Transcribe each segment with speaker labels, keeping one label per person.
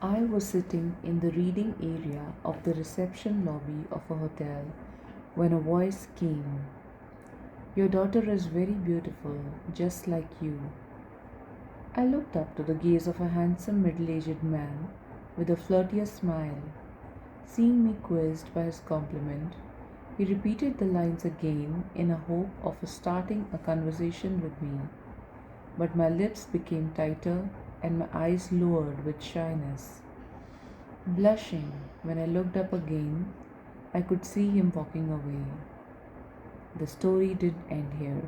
Speaker 1: I was sitting in the reading area of the reception lobby of a hotel when a voice came. Your daughter is very beautiful, just like you. I looked up to the gaze of a handsome middle aged man with a flirtatious smile. Seeing me quizzed by his compliment, he repeated the lines again in a hope of starting a conversation with me. But my lips became tighter and my eyes lowered with shyness. Blushing when I looked up again, I could see him walking away. The story didn't end here.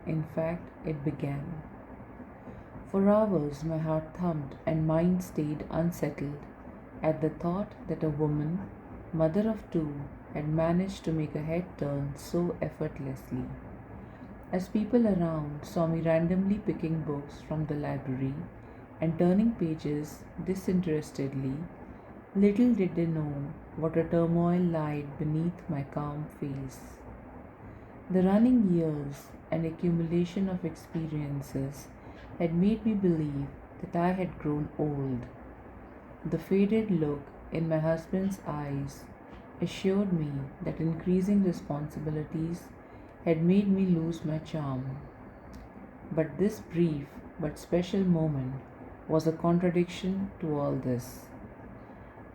Speaker 1: In fact, it began. For hours, my heart thumped and mind stayed unsettled at the thought that a woman, mother of two, had managed to make a head turn so effortlessly. As people around saw me randomly picking books from the library and turning pages disinterestedly, little did they know what a turmoil lied beneath my calm face. The running years and accumulation of experiences had made me believe that I had grown old. The faded look in my husband's eyes assured me that increasing responsibilities had made me lose my charm. But this brief but special moment was a contradiction to all this.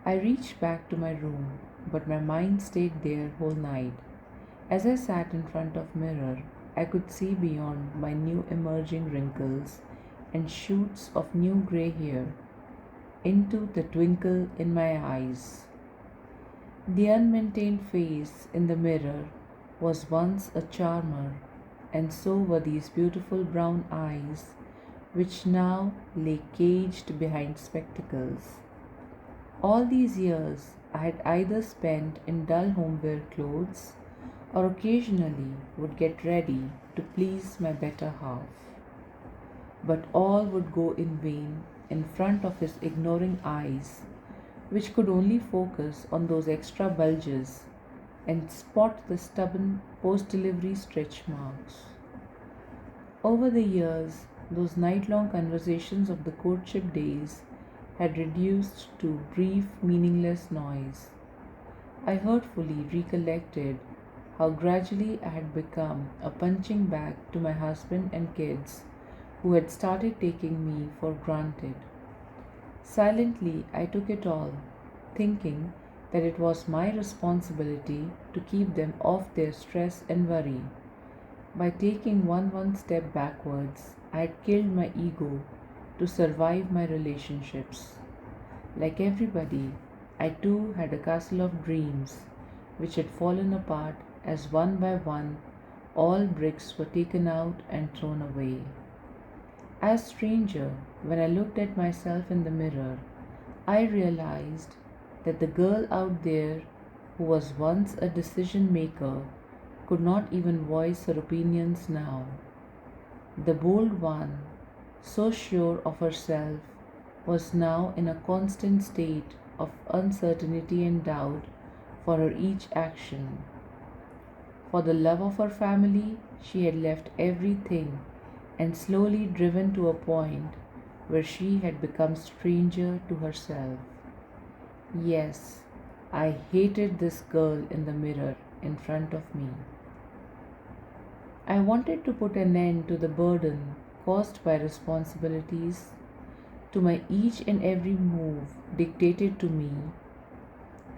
Speaker 1: I reached back to my room, but my mind stayed there whole night. As I sat in front of mirror, I could see beyond my new emerging wrinkles and shoots of new gray hair into the twinkle in my eyes. The unmaintained face in the mirror was once a charmer, and so were these beautiful brown eyes, which now lay caged behind spectacles. All these years I had either spent in dull homewear clothes or occasionally would get ready to please my better half. But all would go in vain in front of his ignoring eyes, which could only focus on those extra bulges and spot the stubborn post delivery stretch marks. Over the years, those night long conversations of the courtship days had reduced to brief, meaningless noise. I hurtfully recollected how gradually I had become a punching bag to my husband and kids, who had started taking me for granted. Silently, I took it all, thinking that it was my responsibility to keep them off their stress and worry. By taking one step backwards, I had killed my ego to survive my relationships. Like everybody, I too had a castle of dreams which had fallen apart as one by one all bricks were taken out and thrown away. As stranger, when I looked at myself in the mirror, I realized that the girl out there who was once a decision maker could not even voice her opinions now. The bold one, so sure of herself, was now in a constant state of uncertainty and doubt for her each action. For the love of her family, she had left everything and slowly driven to a point where she had become stranger to herself. Yes, I hated this girl in the mirror in front of me. I wanted to put an end to the burden caused by responsibilities, to my each and every move dictated to me,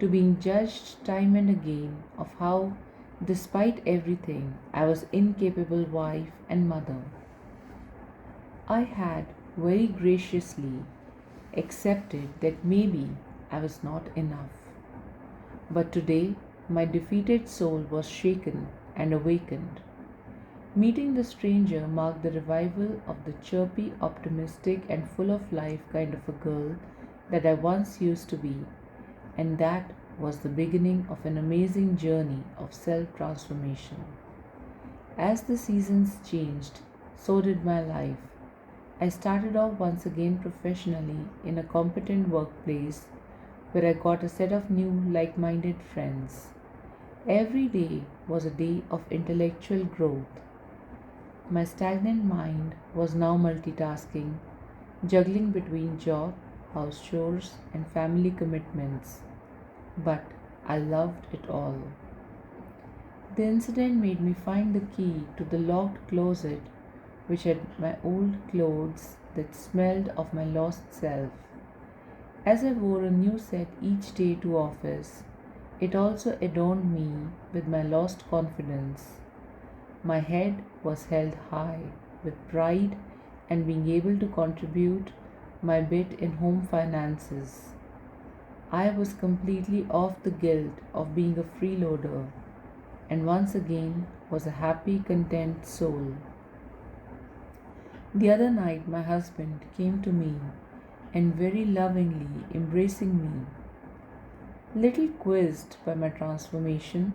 Speaker 1: to being judged time and again of how, despite everything, I was incapable wife and mother. I had very graciously accepted that maybe I was not enough. But today, my defeated soul was shaken and awakened. Meeting the stranger marked the revival of the chirpy, optimistic, and full of life kind of a girl that I once used to be, and that was the beginning of an amazing journey of self transformation. As the seasons changed, so did my life. I started off once again professionally in a competent workplace where I got a set of new like minded friends. Every day was a day of intellectual growth. My stagnant mind was now multitasking, juggling between job, house chores, and family commitments, but I loved it all. The incident made me find the key to the locked closet, which had my old clothes that smelled of my lost self. As I wore a new set each day to office, it also adorned me with my lost confidence. My head was held high with pride and being able to contribute my bit in home finances. I was completely off the guilt of being a freeloader and once again was a happy, content soul. The other night, my husband came to me and very lovingly embracing me, little quizzed by my transformation,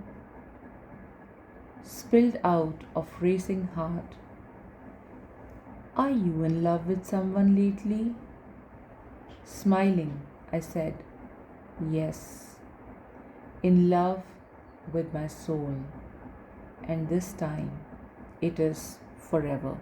Speaker 1: spilled out of racing heart. Are you in love with someone lately? Smiling, I said, yes, in love with my soul, and this time it is forever.